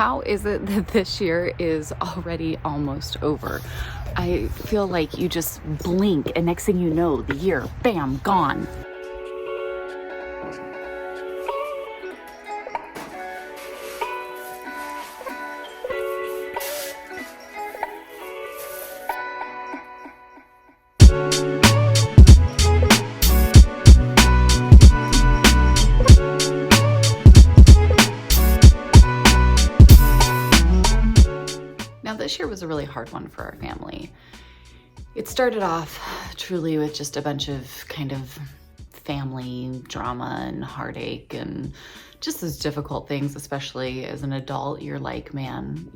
How is it that this year is already almost over? I feel like you just blink and next thing you know, the year, bam, gone. Now, this year was a really hard one for our family. It started off truly with just a bunch of kind of family drama and heartache and just those difficult things, especially as an adult. You're like, man,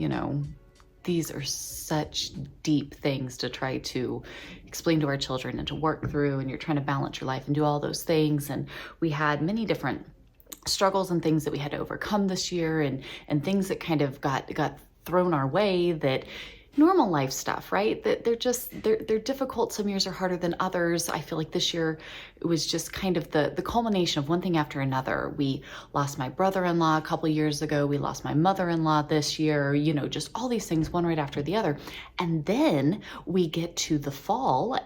these are such deep things to try to explain to our children and to work through, and you're trying to balance your life and do all those things. And we had many different struggles and things that we had to overcome this year, and things that kind of got thrown our way, that normal life stuff, right? That they're difficult. Some years are harder than others. I feel like this year it was just kind of the culmination of one thing after another. We lost my brother-in-law a couple of years ago. We lost my mother-in-law this year, just all these things one right after the other. And then we get to the fall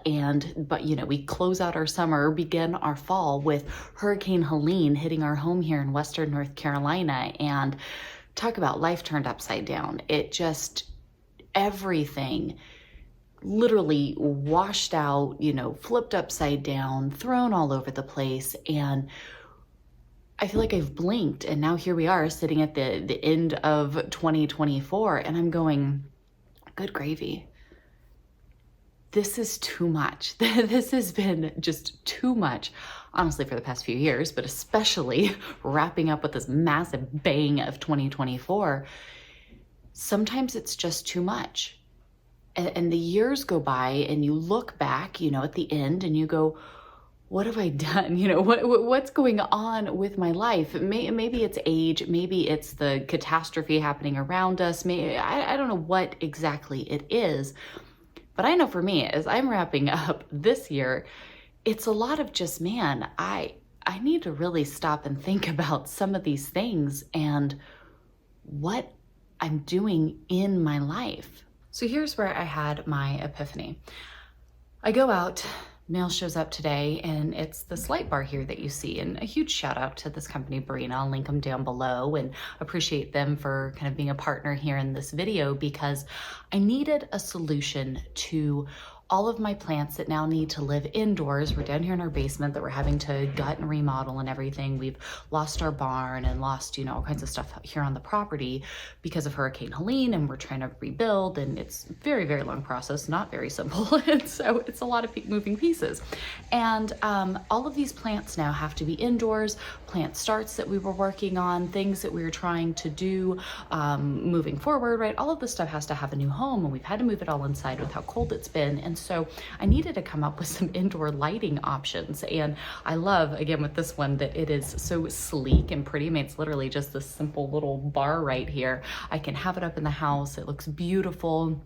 but we close out our summer, begin our fall with Hurricane Helene hitting our home here in Western North Carolina. And talk about life turned upside down. It just, everything literally washed out, flipped upside down, thrown all over the place. And I feel like I've blinked, and now here we are sitting at the end of 2024, and I'm going, good gravy. This is too much. This has been just too much, honestly, for the past few years, but especially wrapping up with this massive bang of 2024. Sometimes it's just too much. And the years go by and you look back, at the end and you go, what have I done? What's going on with my life? Maybe it's age, maybe it's the catastrophe happening around us. I don't know what exactly it is. But I know for me, as I'm wrapping up this year, it's a lot of just, man, I need to really stop and think about some of these things and what I'm doing in my life. So here's where I had my epiphany. I go out, mail shows up today, and it's this light bar here that you see. And a huge shout out to this company, Barina. I'll link them down below, and appreciate them for kind of being a partner here in this video, because I needed a solution to all of my plants that now need to live indoors. We're down here in our basement that we're having to gut and remodel and everything. We've lost our barn and lost, all kinds of stuff here on the property because of Hurricane Helene, and we're trying to rebuild, and it's a very, very long process, not very simple. And so it's a lot of moving pieces. And all of these plants now have to be indoors, plant starts that we were working on, things that we were trying to do moving forward, right? All of this stuff has to have a new home, and we've had to move it all inside with how cold it's been. And so I needed to come up with some indoor lighting options. And I love, again, with this one, that it is so sleek and pretty. I mean, it's literally just this simple little bar right here. I can have it up in the house. It looks beautiful.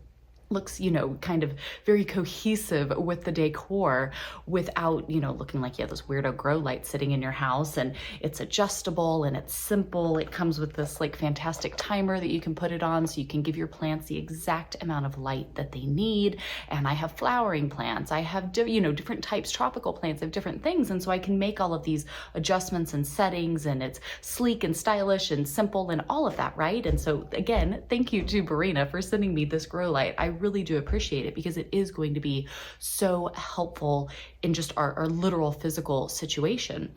Looks, kind of very cohesive with the decor without, looking like you have this weirdo grow light sitting in your house. And it's adjustable and it's simple. It comes with this fantastic timer that you can put it on so you can give your plants the exact amount of light that they need. And I have flowering plants. I have, different types, tropical plants, I have different things. And so I can make all of these adjustments and settings, and it's sleek and stylish and simple and all of that, right? And so again, thank you to Barina for sending me this grow light. I really do appreciate it, because it is going to be so helpful in just our literal physical situation.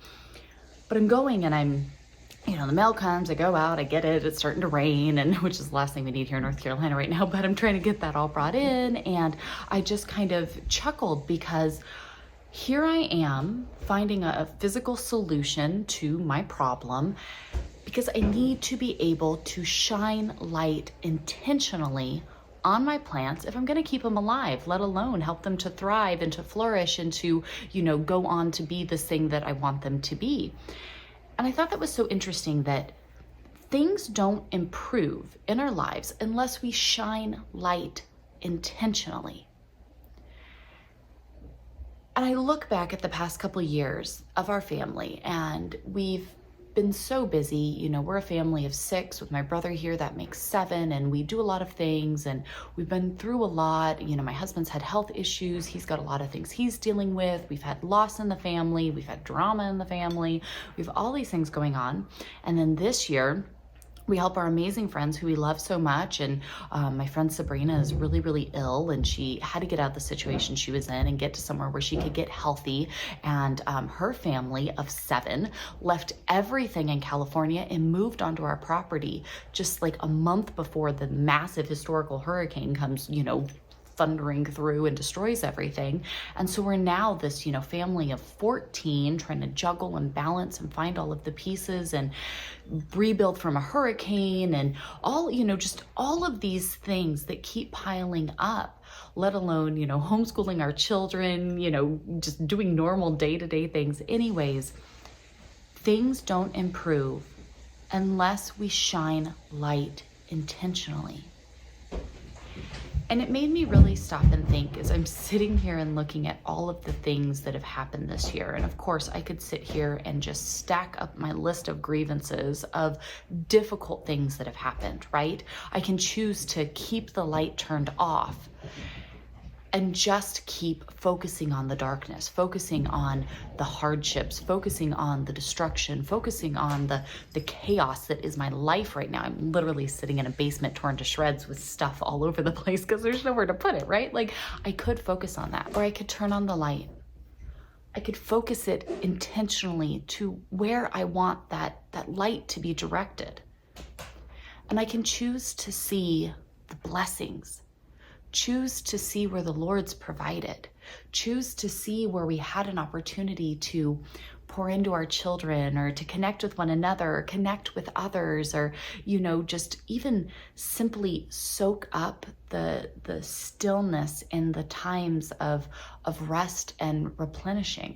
But I'm going and I'm, the mail comes, I go out, I get it, it's starting to rain, and which is the last thing we need here in North Carolina right now, but I'm trying to get that all brought in. And I just kind of chuckled, because here I am finding a physical solution to my problem, because I need to be able to shine light intentionally on my plants if I'm going to keep them alive, let alone help them to thrive and to flourish and to, go on to be this thing that I want them to be. And I thought that was so interesting, that things don't improve in our lives unless we shine light intentionally. And I look back at the past couple of years of our family, and we've been so busy. You know, we're a family of 6 with my brother here, that makes 7, and we do a lot of things, and we've been through a lot. You know, my husband's had health issues. He's got a lot of things he's dealing with. We've had loss in the family. We've had drama in the family. We have all these things going on. And then this year, we help our amazing friends who we love so much. And my friend Sabrina is really, really ill, and she had to get out of the situation she was in and get to somewhere where she could get healthy. And her family of 7 left everything in California and moved onto our property just like a month before the massive historical hurricane comes, you know, thundering through and destroys everything. And so we're now this, you know, family of 14 trying to juggle and balance and find all of the pieces and rebuild from a hurricane and all, you know, just all of these things that keep piling up, let alone, you know, homeschooling our children, you know, just doing normal day-to-day things. Anyways, things don't improve unless we shine light intentionally. And it made me really stop and think as I'm sitting here and looking at all of the things that have happened this year. And of course, I could sit here and just stack up my list of grievances of difficult things that have happened, right? I can choose to keep the light turned off and just keep focusing on the darkness, focusing on the hardships, focusing on the destruction, focusing on the chaos that is my life right now. I'm literally sitting in a basement torn to shreds with stuff all over the place because there's nowhere to put it, right? Like, I could focus on that, or I could turn on the light. I could focus it intentionally to where I want that light to be directed. And I can choose to see the blessings, choose to see where the Lord's provided, choose to see where we had an opportunity to pour into our children or to connect with one another or connect with others, or, you know, just even simply soak up the stillness in the times of rest and replenishing.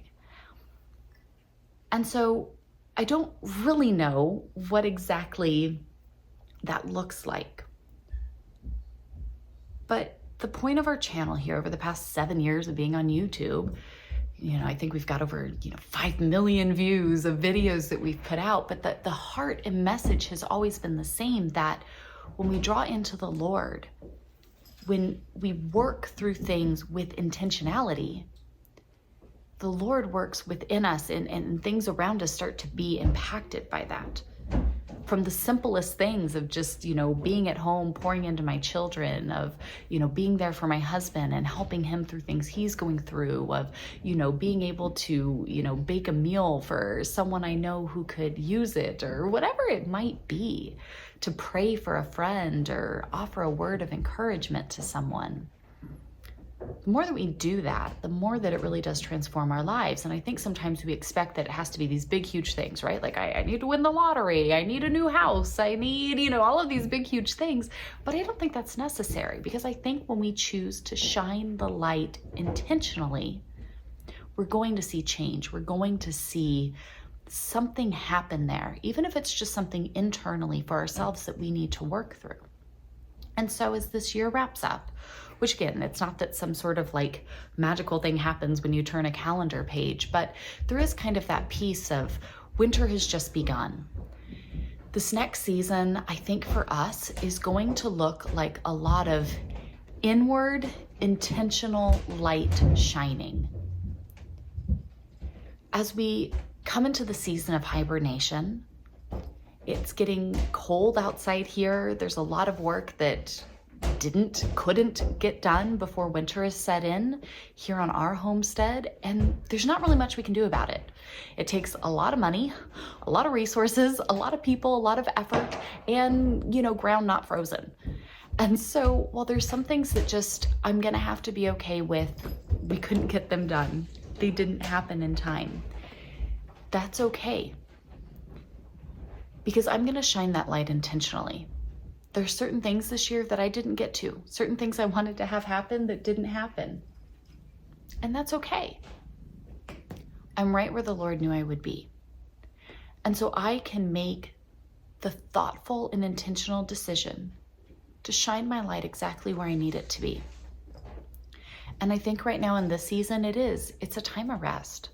And so I don't really know what exactly that looks like. But the point of our channel here over the past 7 years of being on YouTube, you know, I think we've got over, 5 million views of videos that we've put out, but the heart and message has always been the same, that when we draw into the Lord, when we work through things with intentionality, the Lord works within us and things around us start to be impacted by that. From the simplest things of just, being at home, pouring into my children, of, being there for my husband and helping him through things he's going through, of, being able to, bake a meal for someone I know who could use it, or whatever it might be, to pray for a friend or offer a word of encouragement to someone. The more that we do that, the more that it really does transform our lives. And I think sometimes we expect that it has to be these big, huge things, right? Like, I need to win the lottery. I need a new house. I need, all of these big, huge things. But I don't think that's necessary, because I think when we choose to shine the light intentionally, we're going to see change. We're going to see something happen there, even if it's just something internally for ourselves that we need to work through. And so as this year wraps up, which again, it's not that some sort of like magical thing happens when you turn a calendar page, but there is kind of that piece of winter has just begun. This next season, I think for us, is going to look like a lot of inward, intentional light shining. As we come into the season of hibernation, it's getting cold outside here. There's a lot of work that couldn't get done before winter is set in here on our homestead, and there's not really much we can do about it. It takes a lot of money, a lot of resources, a lot of people, a lot of effort, and, ground not frozen. And so while there's some things that just I'm gonna have to be okay with, we couldn't get them done, they didn't happen in time, that's okay. Because I'm gonna shine that light intentionally. There's certain things this year that I didn't get to, certain things I wanted to have happen that didn't happen. And that's okay. I'm right where the Lord knew I would be. And so I can make the thoughtful and intentional decision to shine my light exactly where I need it to be. And I think right now in this season, it's a time of rest.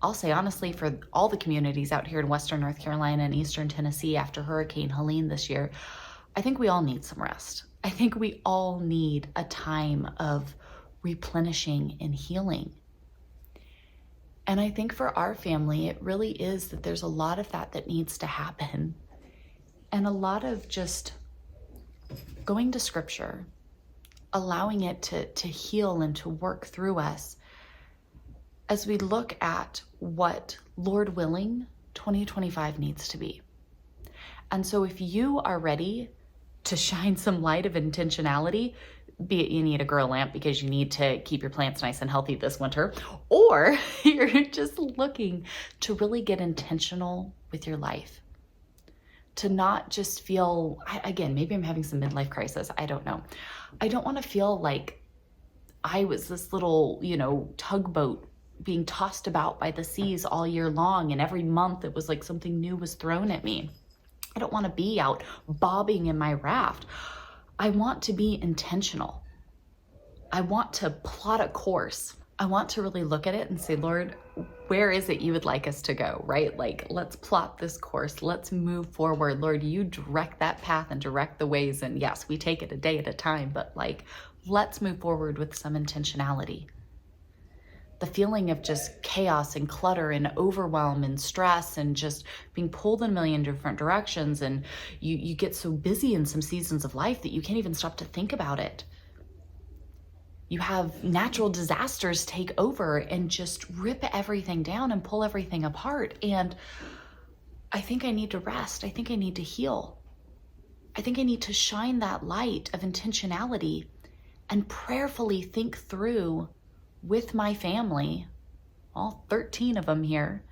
I'll say honestly, for all the communities out here in Western North Carolina and Eastern Tennessee after Hurricane Helene this year, I think we all need some rest. I think we all need a time of replenishing and healing. And I think for our family, it really is that there's a lot of that needs to happen. And a lot of just going to scripture, allowing it to heal and to work through us as we look at what, Lord willing, 2025 needs to be. And so if you are ready to shine some light of intentionality, be it you need a grow lamp because you need to keep your plants nice and healthy this winter, or you're just looking to really get intentional with your life, to not just feel, again, maybe I'm having some midlife crisis, I don't know. I don't want to feel like I was this little, tugboat being tossed about by the seas all year long, and every month it was like something new was thrown at me. I don't want to be out bobbing in my raft. I want to be intentional. I want to plot a course. I want to really look at it and say, Lord, where is it you would like us to go, right? Like, let's plot this course. Let's move forward. Lord, you direct that path and direct the ways. And yes, we take it a day at a time, but let's move forward with some intentionality. The feeling of just chaos and clutter and overwhelm and stress and just being pulled in a million different directions. And you get so busy in some seasons of life that you can't even stop to think about it. You have natural disasters take over and just rip everything down and pull everything apart. And I think I need to rest. I think I need to heal. I think I need to shine that light of intentionality and prayerfully think through with my family, all 13 of them here.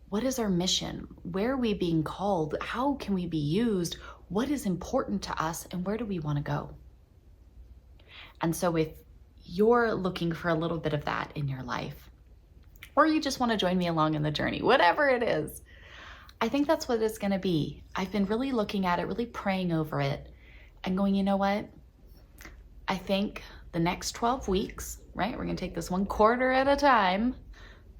What is our mission? Where are we being called? How can we be used? What is important to us? And where do we want to go? And so if you're looking for a little bit of that in your life, or you just want to join me along in the journey, whatever it is, I think that's what it's going to be. I've been really looking at it, really praying over it, and going, you know what? I think the next 12 weeks, right? We're going to take this one quarter at a time.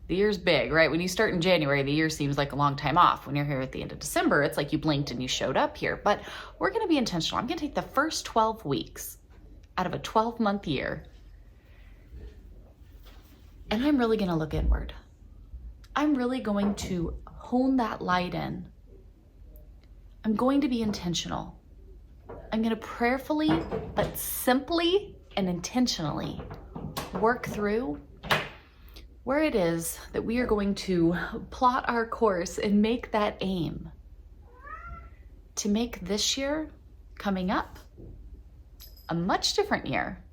The year's big, right? When you start in January, the year seems like a long time off. When you're here at the end of December, it's like you blinked and you showed up here. But we're going to be intentional. I'm going to take the first 12 weeks out of a 12-month year, and I'm really going to look inward. I'm really going to hone that light in. I'm going to be intentional. I'm going to prayerfully, but simply and intentionally work through where it is that we are going to plot our course and make that aim to make this year coming up a much different year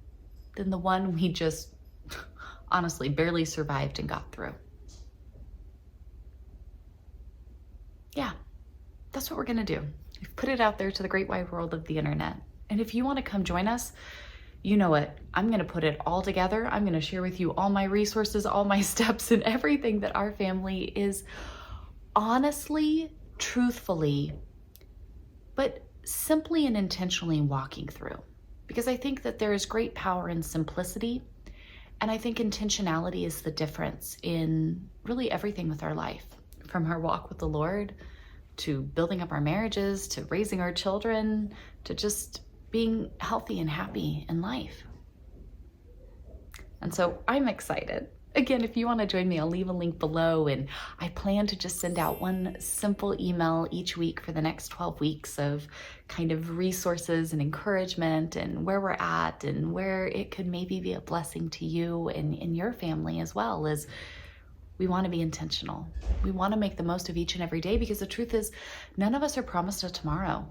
than the one we just honestly barely survived and got through. Yeah, that's what we're going to do. We've put it out there to the great wide world of the internet. And if you want to come join us, you know what? I'm going to put it all together. I'm going to share with you all my resources, all my steps, and everything that our family is honestly, truthfully, but simply and intentionally walking through. Because I think that there is great power in simplicity. And I think intentionality is the difference in really everything with our life, from our walk with the Lord to building up our marriages, to raising our children, to just being healthy and happy in life. And so I'm excited. Again, if you want to join me, I'll leave a link below, and I plan to just send out one simple email each week for the next 12 weeks of kind of resources and encouragement and where we're at and where it could maybe be a blessing to you and in your family as well. As we want to be intentional. We want to make the most of each and every day, because the truth is none of us are promised a tomorrow.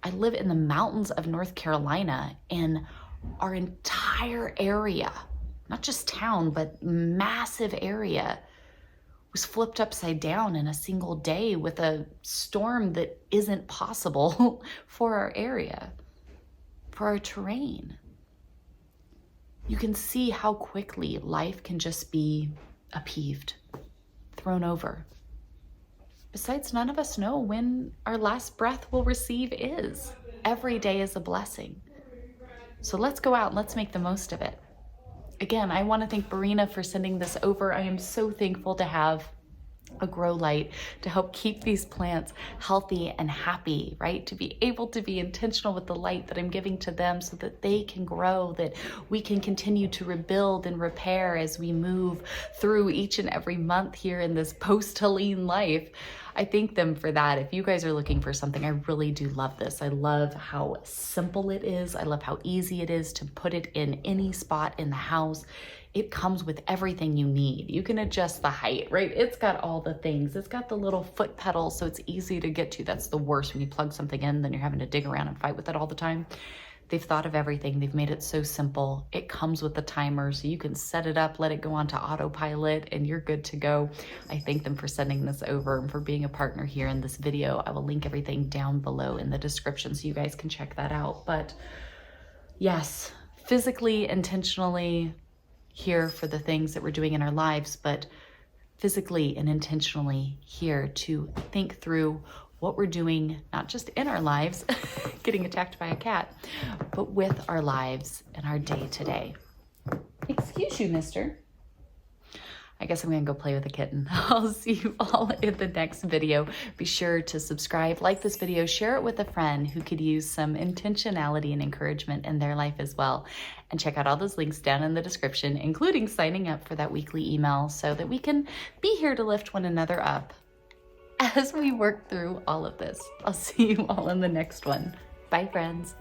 I live in the mountains of North Carolina, and our entire area, not just town, but massive area, was flipped upside down in a single day with a storm that isn't possible for our area, for our terrain. You can see how quickly life can just be upheaved, thrown over. Besides, none of us know when our last breath we'll receive is. Every day is a blessing. So let's go out and let's make the most of it. again, I want to thank Barina for sending this over. I am so thankful to have a grow light to help keep these plants healthy and happy, right? To be able to be intentional with the light that I'm giving to them so that they can grow, that we can continue to rebuild and repair as we move through each and every month here in this post-Helene life. I thank them for that. If you guys are looking for something, I really do love this. I love how simple it is. I love how easy it is to put it in any spot in the house. It comes with everything you need. You can adjust the height, right? It's got all the things. It's got the little foot pedal, so it's easy to get to. That's the worst when you plug something in, then you're having to dig around and fight with it all the time. They've thought of everything. They've made it so simple. It comes with the timer, so you can set it up, let it go onto autopilot, and you're good to go. I thank them for sending this over and for being a partner here in this video. I will link everything down below in the description so you guys can check that out. But yes, physically, intentionally, here for the things that we're doing in our lives, but physically and intentionally here to think through what we're doing, not just in our lives, getting attacked by a cat, but with our lives and our day to day. Excuse you, mister. I guess I'm gonna go play with a kitten. I'll see you all in the next video. Be sure to subscribe, like this video, share it with a friend who could use some intentionality and encouragement in their life as well. And check out all those links down in the description, including signing up for that weekly email so that we can be here to lift one another up as we work through all of this. I'll see you all in the next one. Bye, friends.